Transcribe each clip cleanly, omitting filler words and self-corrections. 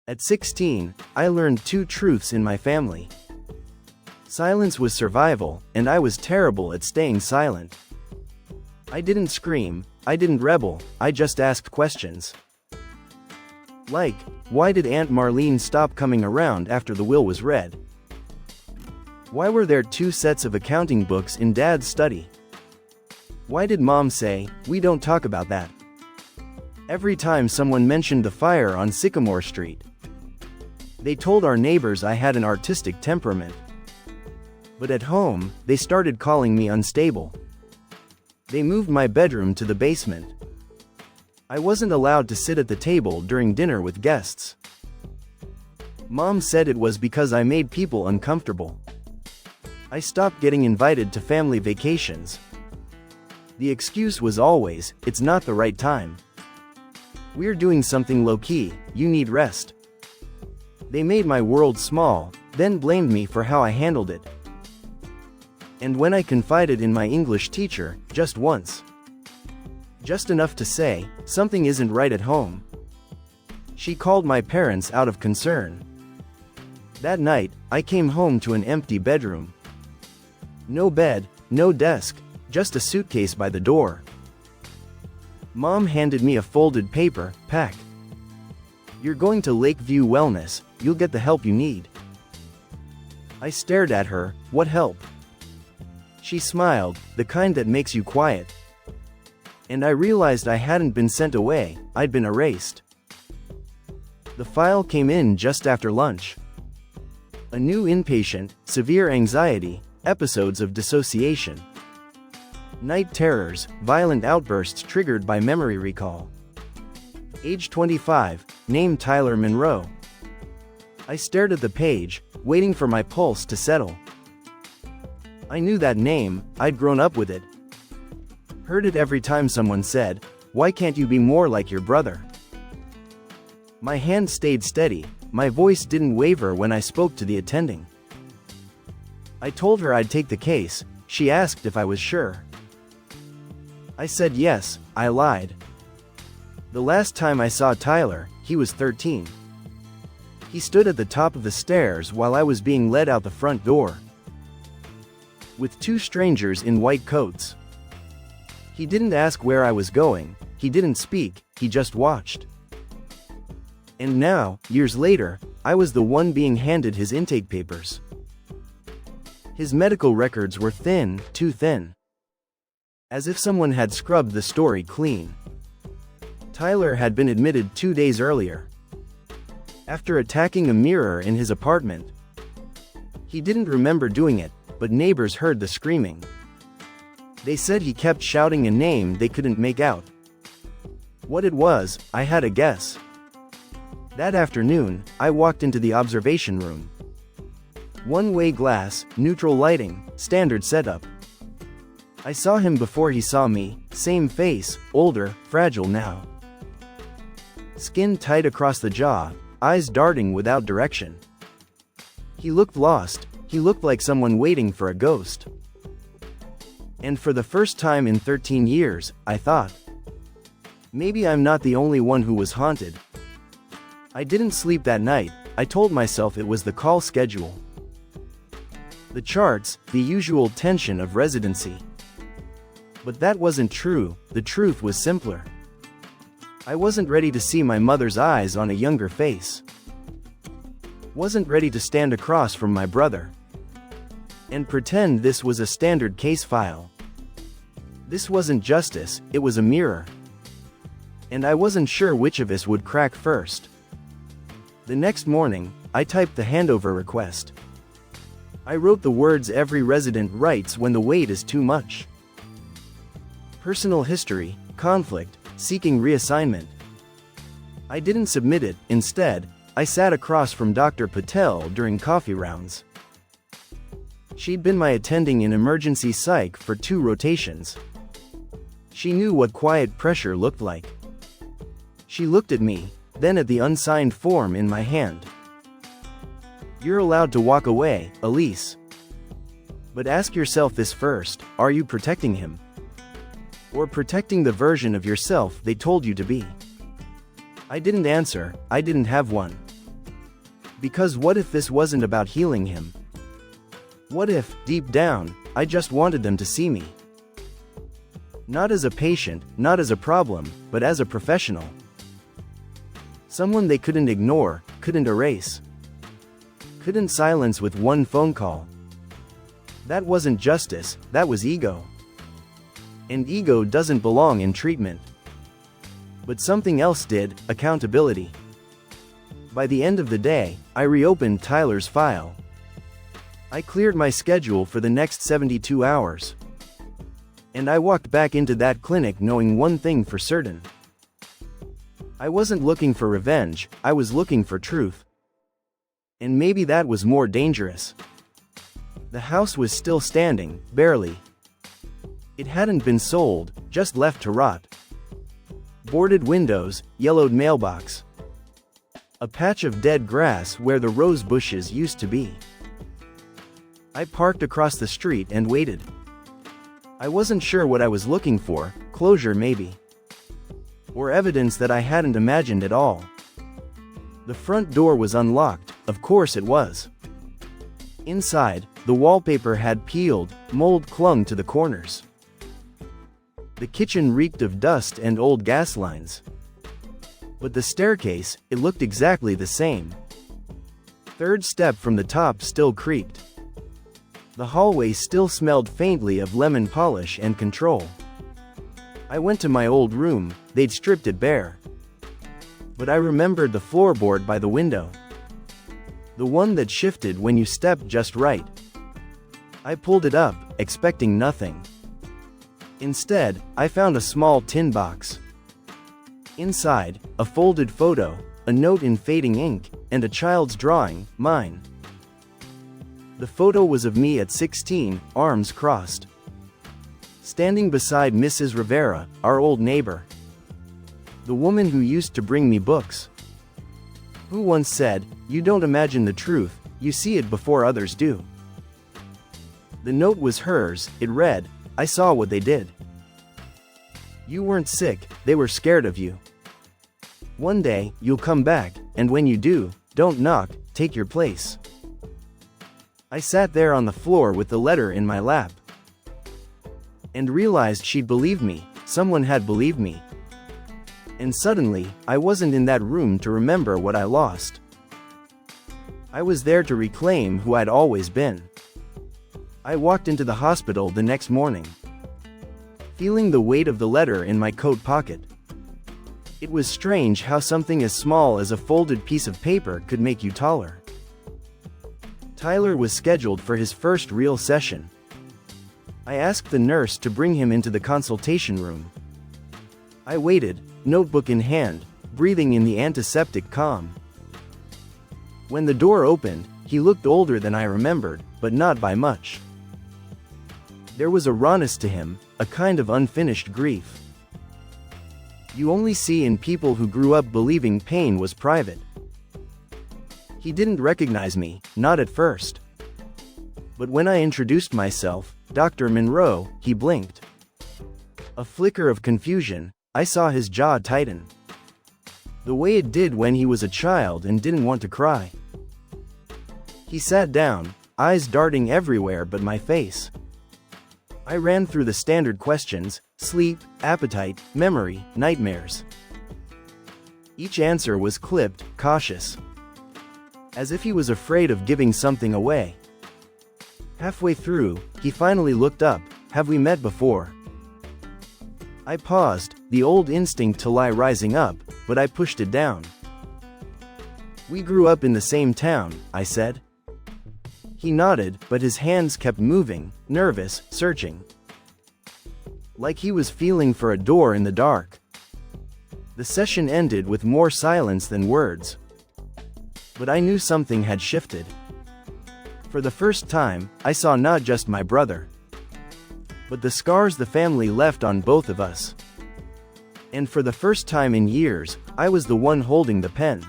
At 16, I learned two truths in my family. Silence was survival, and I was terrible at staying silent. I didn't scream, I didn't rebel, I just asked questions. Like, why did Aunt Marlene stop coming around after the will was read? Why were there two sets of accounting books in Dad's study? Why did Mom say, "We don't talk about that"? Every time someone mentioned the fire on Sycamore Street, they told our neighbors I had an artistic temperament. But at home, they started calling me unstable. They moved my bedroom to the basement. I wasn't allowed to sit at the table during dinner with guests. Mom said it was because I made people uncomfortable. I stopped getting invited to family vacations. The excuse was always, "It's not the right time. We're doing something low-key, you need rest." They made my world small, then blamed me for how I handled it. And when I confided in my English teacher, just once, just enough to say, "Something isn't right at home," she called my parents out of concern. That night, I came home to an empty bedroom. No bed, no desk, just a suitcase by the door. Mom handed me a folded paper, "Pack. You're going to Lakeview Wellness, you'll get the help you need." I stared at her, "What help?" She smiled, "The kind that makes you quiet." And I realized I hadn't been sent away, I'd been erased. The file came in just after lunch. A new inpatient, severe anxiety, episodes of dissociation. Night terrors, violent outbursts triggered by memory recall. Age 25, name Tyler Monroe. I stared at the page, waiting for my pulse to settle. I knew that name, I'd grown up with it. Heard it every time someone said, "Why can't you be more like your brother?" My hand stayed steady, my voice didn't waver when I spoke to the attending. I told her I'd take the case. She asked if I was sure. I said yes, I lied. The last time I saw Tyler, he was 13. He stood at the top of the stairs while I was being led out the front door, with two strangers in white coats. He didn't ask where I was going, he didn't speak, he just watched. And now, years later, I was the one being handed his intake papers. His medical records were thin, too thin. As if someone had scrubbed the story clean. Tyler had been admitted 2 days earlier, after attacking a mirror in his apartment. He didn't remember doing it, but neighbors heard the screaming. They said he kept shouting a name they couldn't make out. What it was, I had a guess. That afternoon, I walked into the observation room. One-way glass, neutral lighting, standard setup. I saw him before he saw me, same face, older, fragile now. Skin tight across the jaw, eyes darting without direction. He looked lost, he looked like someone waiting for a ghost. And for the first time in 13 years, I thought, maybe I'm not the only one who was haunted. I didn't sleep that night, I told myself it was the call schedule. The charts, the usual tension of residency. But that wasn't true, the truth was simpler. I wasn't ready to see my mother's eyes on a younger face. Wasn't ready to stand across from my brother and pretend this was a standard case file. This wasn't justice, it was a mirror. And I wasn't sure which of us would crack first. The next morning, I typed the handover request. I wrote the words every resident writes when the weight is too much. Personal history, conflict, seeking reassignment. I didn't submit it, instead, I sat across from Dr. Patel during coffee rounds. She'd been my attending in emergency psych for 2 rotations. She knew what quiet pressure looked like. She looked at me, then at the unsigned form in my hand. You're allowed to walk away, Elise. But ask yourself this first, are you protecting him? Or protecting the version of yourself they told you to be? I didn't answer, I didn't have one. Because what if this wasn't about healing him? What if, deep down, I just wanted them to see me? Not as a patient, not as a problem, but as a professional. Someone they couldn't ignore, couldn't erase. Couldn't silence with one phone call. That wasn't justice, that was ego. And ego doesn't belong in treatment. But something else did, accountability. By the end of the day, I reopened Tyler's file. I cleared my schedule for the next 72 hours. And I walked back into that clinic knowing one thing for certain. I wasn't looking for revenge, I was looking for truth. And maybe that was more dangerous. The house was still standing, barely. It hadn't been sold, just left to rot. Boarded windows, yellowed mailbox. A patch of dead grass where the rose bushes used to be. I parked across the street and waited. I wasn't sure what I was looking for, closure maybe. Or evidence that I hadn't imagined at all. The front door was unlocked, of course it was. Inside, the wallpaper had peeled, mold clung to the corners. The kitchen reeked of dust and old gas lines. But the staircase, it looked exactly the same. Third step from the top still creaked. The hallway still smelled faintly of lemon polish and control. I went to my old room, they'd stripped it bare. But I remembered the floorboard by the window. The one that shifted when you stepped just right. I pulled it up, expecting nothing. Instead, I found a small tin box. Inside, a folded photo, a note in fading ink, and a child's drawing, mine. The photo was of me at 16, arms crossed. Standing beside Mrs. Rivera, our old neighbor. The woman who used to bring me books. Who once said, "You don't imagine the truth, you see it before others do." The note was hers, it read, "I saw what they did. You weren't sick, they were scared of you. One day, you'll come back, and when you do, don't knock, take your place." I sat there on the floor with the letter in my lap. And realized she'd believed me, someone had believed me. And suddenly, I wasn't in that room to remember what I lost. I was there to reclaim who I'd always been. I walked into the hospital the next morning, feeling the weight of the letter in my coat pocket. It was strange how something as small as a folded piece of paper could make you taller. Tyler was scheduled for his first real session. I asked the nurse to bring him into the consultation room. I waited, notebook in hand, breathing in the antiseptic calm. When the door opened, he looked older than I remembered, but not by much. There was a rawness to him, a kind of unfinished grief. You only see in people who grew up believing pain was private. He didn't recognize me, not at first. But when I introduced myself, Dr. Monroe, he blinked. A flicker of confusion, I saw his jaw tighten. The way it did when he was a child and didn't want to cry. He sat down, eyes darting everywhere but my face. I ran through the standard questions: sleep, appetite, memory, nightmares. Each answer was clipped, cautious. As if he was afraid of giving something away. Halfway through, he finally looked up. "Have we met before?" I paused, the old instinct to lie rising up, but I pushed it down. "We grew up in the same town," I said. He nodded, but his hands kept moving, nervous, searching. Like he was feeling for a door in the dark. The session ended with more silence than words. But I knew something had shifted. For the first time, I saw not just my brother, but the scars the family left on both of us. And for the first time in years, I was the one holding the pen.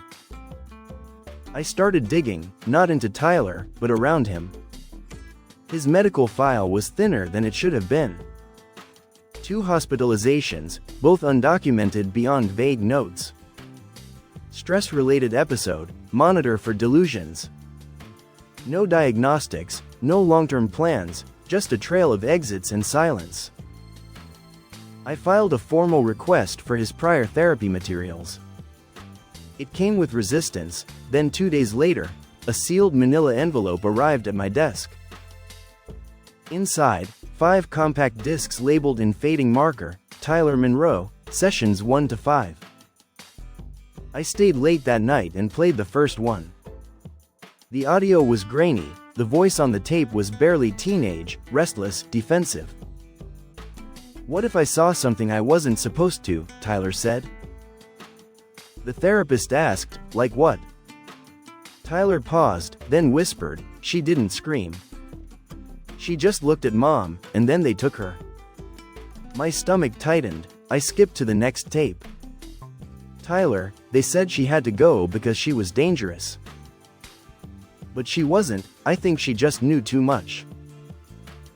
I started digging, not into Tyler, but around him. His medical file was thinner than it should have been. 2 hospitalizations, both undocumented beyond vague notes. Stress-related episode, monitor for delusions. No diagnostics, no long-term plans, just a trail of exits and silence. I filed a formal request for his prior therapy materials. It came with resistance, then 2 days later, a sealed manila envelope arrived at my desk. Inside, 5 compact discs labeled in fading marker, Tyler Monroe, Sessions 1 to 5. I stayed late that night and played the first one. The audio was grainy, the voice on the tape was barely teenage, restless, defensive. "What if I saw something I wasn't supposed to?" Tyler said. The therapist asked, "Like what?" Tyler paused, then whispered, "She didn't scream. She just looked at Mom, and then they took her." My stomach tightened. I skipped to the next tape. "Tyler, they said she had to go because she was dangerous." But she wasn't, I think she just knew too much.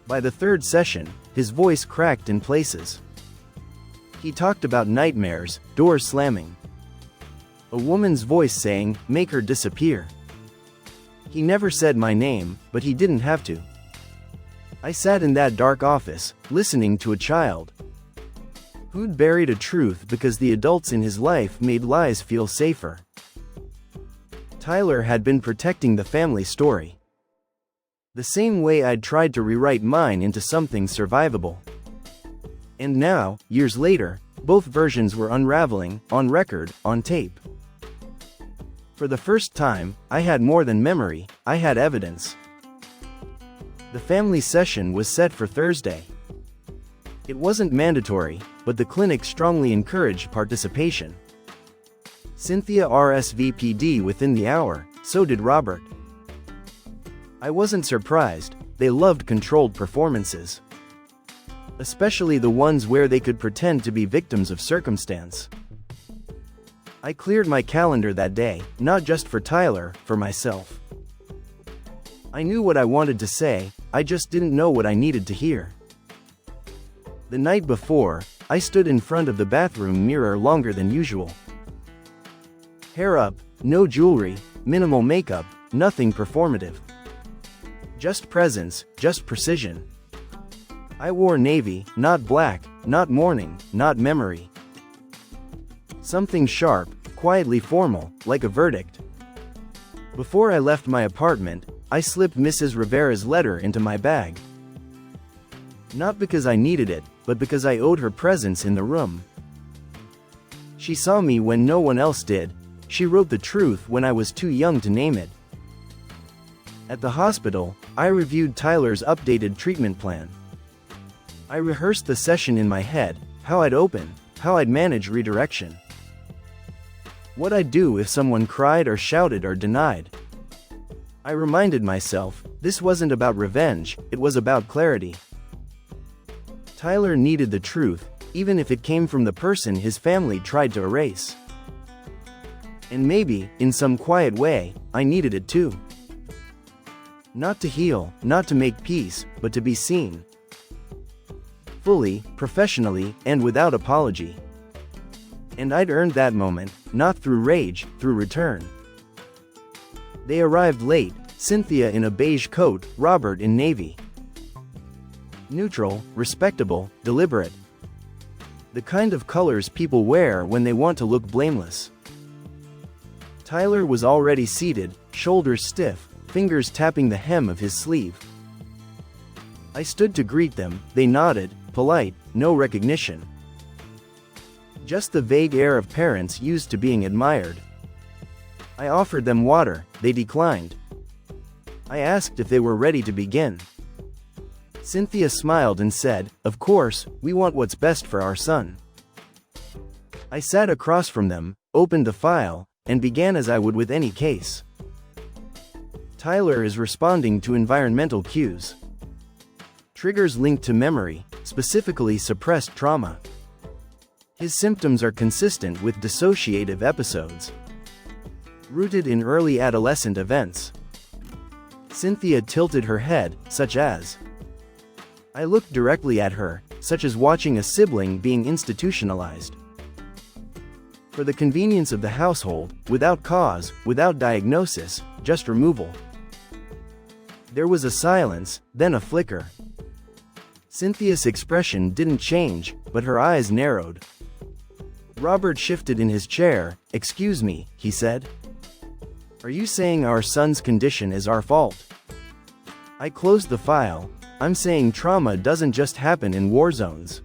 By the third session, his voice cracked in places. He talked about nightmares, doors slamming. A woman's voice saying, "Make her disappear." He never said my name, but he didn't have to. I sat in that dark office, listening to a child who'd buried a truth because the adults in his life made lies feel safer. Tyler had been protecting the family story. The same way I'd tried to rewrite mine into something survivable. And now, years later, both versions were unraveling, on record, on tape. For the first time, I had more than memory, I had evidence. The family session was set for Thursday. It wasn't mandatory, but the clinic strongly encouraged participation. Cynthia RSVP'd within the hour, so did Robert. I wasn't surprised, they loved controlled performances. Especially the ones where they could pretend to be victims of circumstance. I cleared my calendar that day, not just for Tyler, for myself. I knew what I wanted to say, I just didn't know what I needed to hear. The night before, I stood in front of the bathroom mirror longer than usual. Hair up, no jewelry, minimal makeup, nothing performative. Just presence, just precision. I wore navy, not black, not mourning, not memory. Something sharp, quietly formal, like a verdict. Before I left my apartment, I slipped Mrs. Rivera's letter into my bag. Not because I needed it, but because I owed her presence in the room. She saw me when no one else did. She wrote the truth when I was too young to name it. At the hospital, I reviewed Tyler's updated treatment plan. I rehearsed the session in my head, how I'd open, how I'd manage redirection. What I'd do if someone cried or shouted or denied. I reminded myself, this wasn't about revenge, it was about clarity. Tyler needed the truth, even if it came from the person his family tried to erase. And maybe, in some quiet way, I needed it too. Not to heal, not to make peace, but to be seen. Fully, professionally, and without apology. And I'd earned that moment, not through rage, through return. They arrived late, Cynthia in a beige coat, Robert in navy. Neutral, respectable, deliberate. The kind of colors people wear when they want to look blameless. Tyler was already seated, shoulders stiff, fingers tapping the hem of his sleeve. I stood to greet them, they nodded, polite, no recognition. Just the vague air of parents used to being admired. I offered them water, they declined. I asked if they were ready to begin. Cynthia smiled and said, "Of course, we want what's best for our son." I sat across from them, opened the file, and began as I would with any case. Tyler is responding to environmental cues. Triggers linked to memory, specifically suppressed trauma. His symptoms are consistent with dissociative episodes, rooted in early adolescent events. Cynthia tilted her head, such as. I looked directly at her, such as watching a sibling being institutionalized. For the convenience of the household, without cause, without diagnosis, just removal. There was a silence, then a flicker. Cynthia's expression didn't change, but her eyes narrowed. Robert shifted in his chair. "Excuse me," he said. "Are you saying our son's condition is our fault?" I closed the file. "I'm saying trauma doesn't just happen in war zones.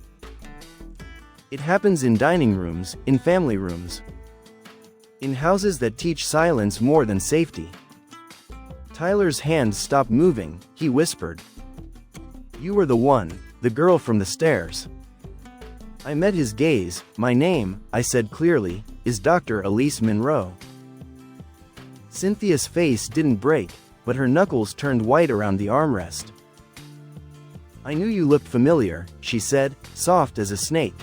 It happens in dining rooms, in family rooms. In houses that teach silence more than safety." Tyler's hands stopped moving. He whispered, "You were the one, the girl from the stairs." I met his gaze. "My name," I said clearly, "is Dr. Elise Monroe." Cynthia's face didn't break, but her knuckles turned white around the armrest. "I knew you looked familiar," she said, soft as a snake.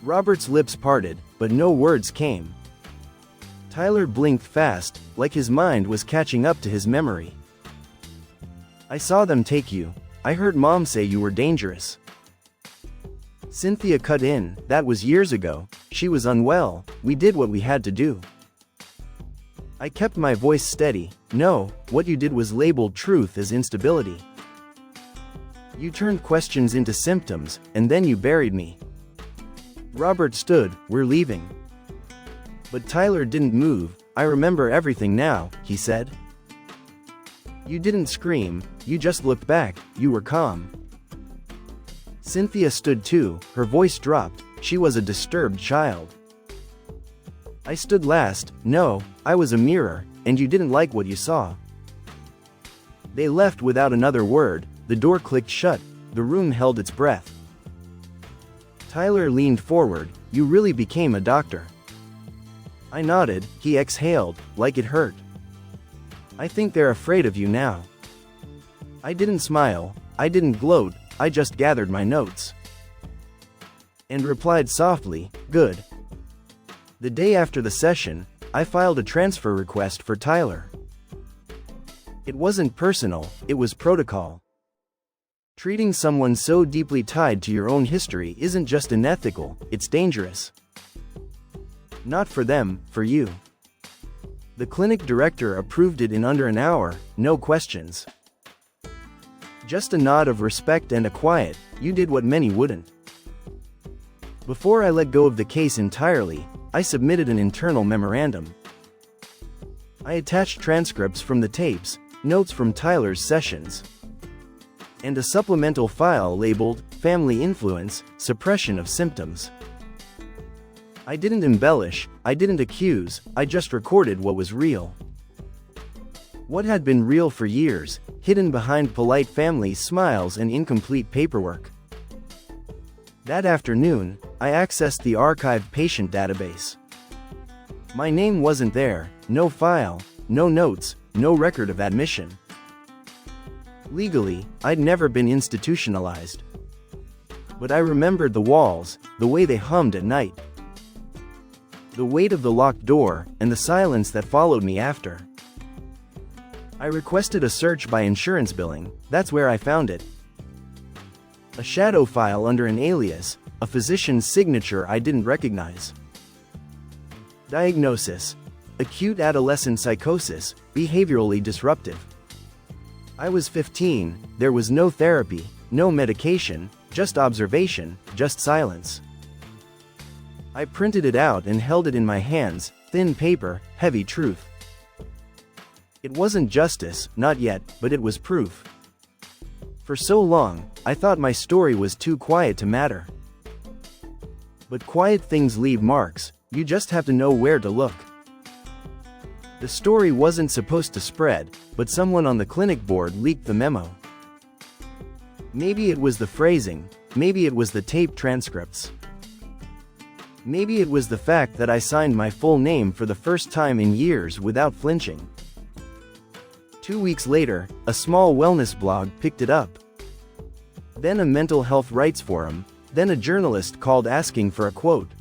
Robert's lips parted, but no words came. Tyler blinked fast, like his mind was catching up to his memory. "I saw them take you. I heard Mom say you were dangerous." Cynthia cut in. "That was years ago. She was unwell. We did what we had to do." I kept my voice steady. "No, what you did was labeled truth as instability. You turned questions into symptoms, and then you buried me." Robert stood. "We're leaving." But Tyler didn't move. "I remember everything now," he said. "You didn't scream, you just looked back, you were calm." Cynthia stood too. Her voice dropped. She was a disturbed child. I stood last. "No, I was a mirror, and you didn't like what you saw." They left without another word. The door clicked shut. The room held its breath. Tyler leaned forward. "You really became a doctor." I nodded. He exhaled, like it hurt. "I think they're afraid of you now." I didn't smile. I didn't gloat. I just gathered my notes. And replied softly, "Good." The day after the session, I filed a transfer request for Tyler. It wasn't personal, it was protocol. Treating someone so deeply tied to your own history isn't just unethical, it's dangerous. Not for them, for you. The clinic director approved it in under an hour, no questions. Just a nod of respect and a quiet, "You did what many wouldn't." Before I let go of the case entirely, I submitted an internal memorandum. I attached transcripts from the tapes, notes from Tyler's sessions, and a supplemental file labeled, "Family Influence, Suppression of Symptoms." I didn't embellish, I didn't accuse, I just recorded what was real. What had been real for years, hidden behind polite family smiles and incomplete paperwork. That afternoon, I accessed the archived patient database. My name wasn't there, no file, no notes, no record of admission. Legally, I'd never been institutionalized. But I remembered the walls, the way they hummed at night. The weight of the locked door, and the silence that followed me after. I requested a search by insurance billing. That's where I found it. A shadow file under an alias, a physician's signature I didn't recognize. Diagnosis: acute adolescent psychosis, behaviorally disruptive. I was 15, there was no therapy, no medication, just observation, just silence. I printed it out and held it in my hands, thin paper, heavy truth. It wasn't justice, not yet, but it was proof. For so long, I thought my story was too quiet to matter. But quiet things leave marks, you just have to know where to look. The story wasn't supposed to spread, but someone on the clinic board leaked the memo. Maybe it was the phrasing, maybe it was the tape transcripts. Maybe it was the fact that I signed my full name for the first time in years without flinching. 2 weeks later, a small wellness blog picked it up. Then a mental health rights forum, then a journalist called asking for a quote.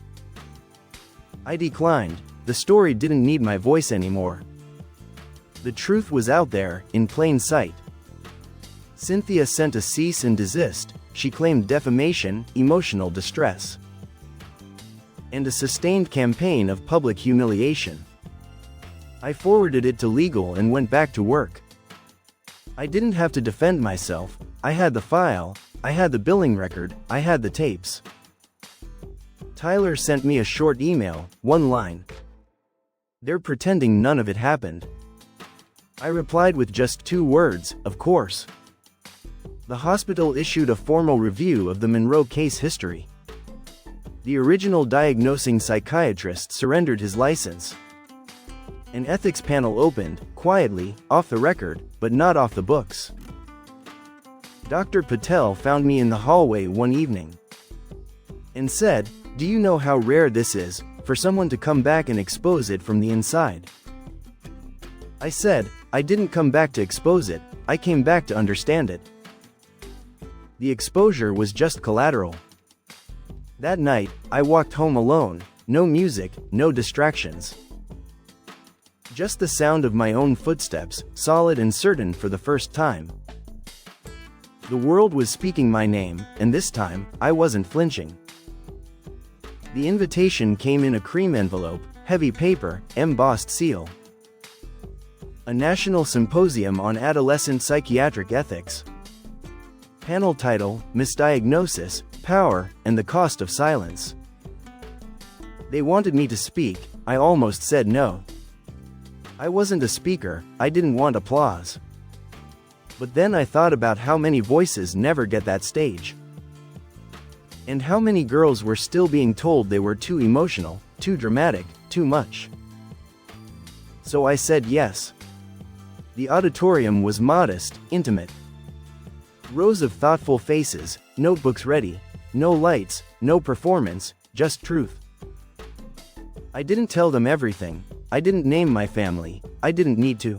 I declined. The story didn't need my voice anymore. The truth was out there, in plain sight. Cynthia sent a cease and desist. She claimed defamation, emotional distress. and a sustained campaign of public humiliation. I forwarded it to legal and went back to work. I didn't have to defend myself. I had the file, I had the billing record, I had the tapes. Tyler sent me a short email, one line. They're pretending none of it happened. I replied with just 2 words, of course. The hospital issued a formal review of the Monroe case history. The original diagnosing psychiatrist surrendered his license. An ethics panel opened, quietly, off the record, but not off the books. Dr. Patel found me in the hallway one evening and said, "Do you know how rare this is, for someone to come back and expose it from the inside?" I said, "I didn't come back to expose it, I came back to understand it." The exposure was just collateral. That night, I walked home alone, no music, no distractions. Just the sound of my own footsteps, solid and certain for the first time. The world was speaking my name, and this time, I wasn't flinching. The invitation came in a cream envelope, heavy paper, embossed seal. A national symposium on adolescent psychiatric ethics. Panel title, Misdiagnosis, Power, and the Cost of Silence. They wanted me to speak, I almost said no. I wasn't a speaker, I didn't want applause. But then I thought about how many voices never get that stage. And how many girls were still being told they were too emotional, too dramatic, too much. So I said yes. The auditorium was modest, intimate. Rows of thoughtful faces, notebooks ready, no lights, no performance, just truth. I didn't tell them everything, I didn't name my family, I didn't need to.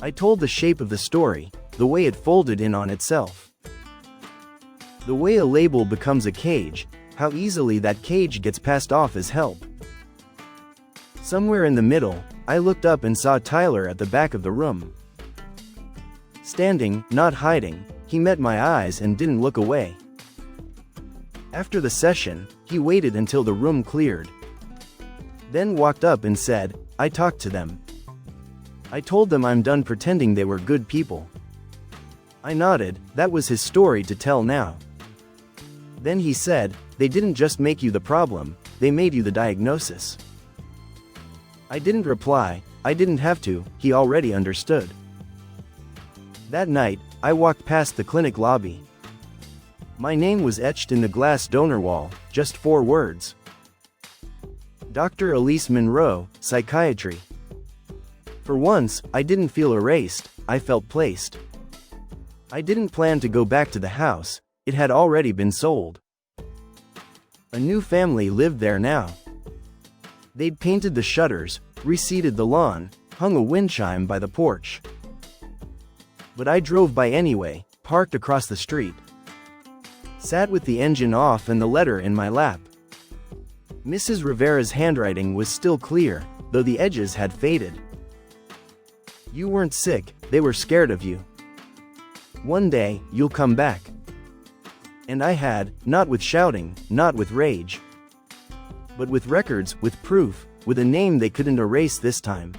I told the shape of the story, the way it folded in on itself. The way a label becomes a cage, how easily that cage gets passed off as help. Somewhere in the middle, I looked up and saw Tyler at the back of the room. Standing, not hiding, he met my eyes and didn't look away. After the session, he waited until the room cleared. Then walked up and said, "I talked to them. I told them I'm done pretending they were good people." I nodded, that was his story to tell now. Then he said, "They didn't just make you the problem, they made you the diagnosis." I didn't reply, I didn't have to, he already understood. That night, I walked past the clinic lobby. My name was etched in the glass donor wall, just 4 words. Dr. Elise Monroe, Psychiatry. For once, I didn't feel erased, I felt placed. I didn't plan to go back to the house, it had already been sold. A new family lived there now. They'd painted the shutters, reseeded the lawn, hung a wind chime by the porch. But I drove by anyway, parked across the street. Sat with the engine off and the letter in my lap. Mrs. Rivera's handwriting was still clear, though the edges had faded. "You weren't sick, they were scared of you. One day, you'll come back." And I had, not with shouting, not with rage, but with records, with proof, with a name they couldn't erase this time.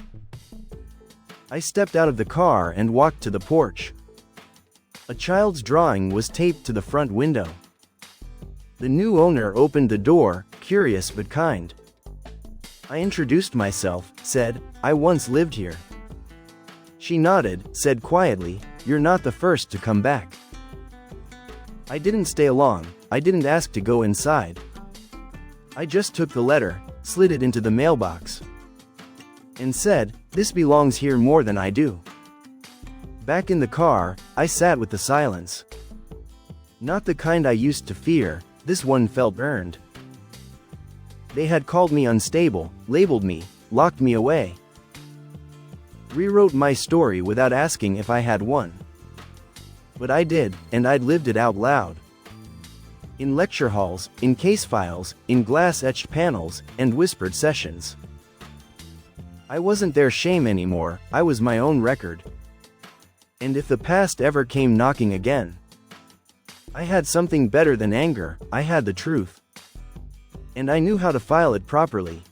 I stepped out of the car and walked to the porch. A child's drawing was taped to the front window. The new owner opened the door, curious but kind. I introduced myself, said, "I once lived here." She nodded, said quietly, "You're not the first to come back." I didn't stay long, I didn't ask to go inside. I just took the letter, slid it into the mailbox, and said, "This belongs here more than I do." Back in the car, I sat with the silence. Not the kind I used to fear, this one felt earned. They had called me unstable, labeled me, locked me away. Rewrote my story without asking if I had one. But I did, and I'd lived it out loud. In lecture halls, in case files, in glass-etched panels, and whispered sessions. I wasn't their shame anymore, I was my own record. And if the past ever came knocking again, I had something better than anger, I had the truth. And I knew how to file it properly.